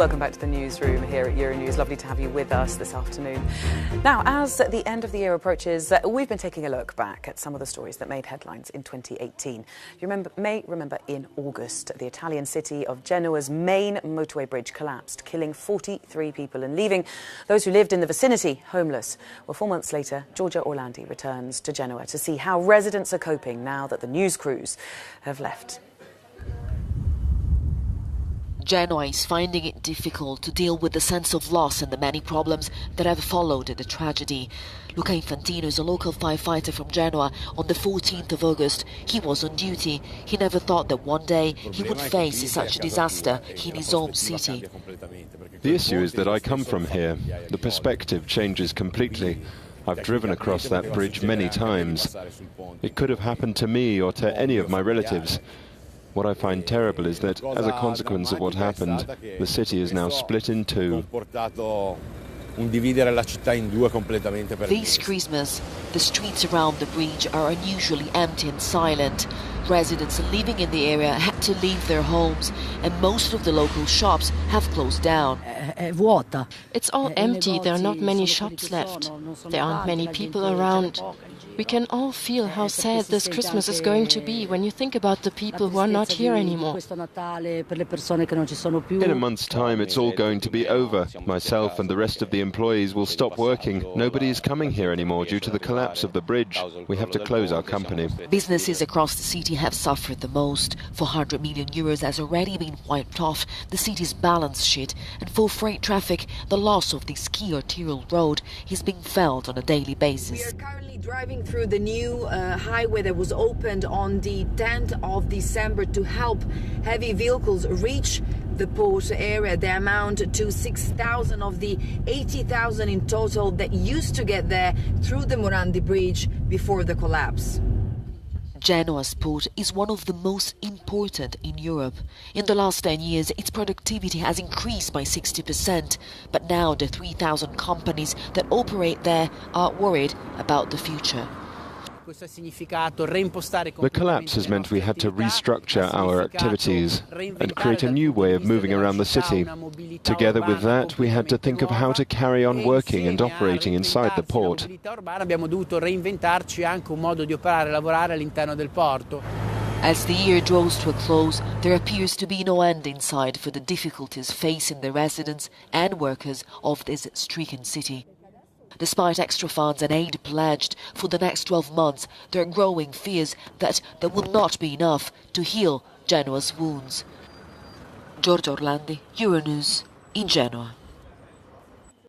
Welcome back to the newsroom here at Euronews. Lovely to have you with us this afternoon. Now, as the end of the year approaches, we've been taking a look back at some of the stories that made headlines in 2018. You may remember in August, the Italian city of Genoa's main motorway bridge collapsed, killing 43 people and leaving those who lived in the vicinity homeless. Well, 4 months later, Giorgia Orlandi returns to Genoa to see how residents are coping now that the news crews have left. Genoa is finding it difficult to deal with the sense of loss and the many problems that have followed the tragedy. Luca Infantino is a local firefighter from Genoa. On the 14th of August, he was on duty. He never thought that one day he would face such a disaster in his own city. The issue is that I come from here. The perspective changes completely. I've driven across that bridge many times. It could have happened to me or to any of my relatives. What I find terrible is that, as a consequence of what happened, the city is now split in two. This Christmas, the streets around the bridge are unusually empty and silent. Residents living in the area had to leave their homes, and most of the local shops have closed down. It's all empty, there are not many shops left. There aren't many people around. We can all feel how sad this Christmas is going to be when you think about the people who are not here anymore. In a month's time, it's all going to be over. Myself and the rest of the employees will stop working. Nobody is coming here anymore due to the collapse of the bridge. We have to close our company. Businesses across the city have suffered the most. 400 million euros has already been wiped off the city's balance sheet, and for freight traffic, the loss of this key arterial road is being felt on a daily basis. We are currently driving through the new highway that was opened on the 10th of December to help heavy vehicles reach the port area. They amount to 6,000 of the 80,000 in total that used to get there through the Orlandi bridge before the collapse. Genoa's port is one of the most important in Europe. In the last 10 years, its productivity has increased by 60%, but now the 3,000 companies that operate there are worried about the future. The collapse has meant we had to restructure our activities and create a new way of moving around the city. Together with that, we had to think of how to carry on working and operating inside the port. As the year draws to a close, there appears to be no end in sight for the difficulties facing the residents and workers of this stricken city. Despite extra funds and aid pledged for the next 12 months, there are growing fears that there will not be enough to heal Genoa's wounds. Giorgia Orlandi, Euronews, in Genoa.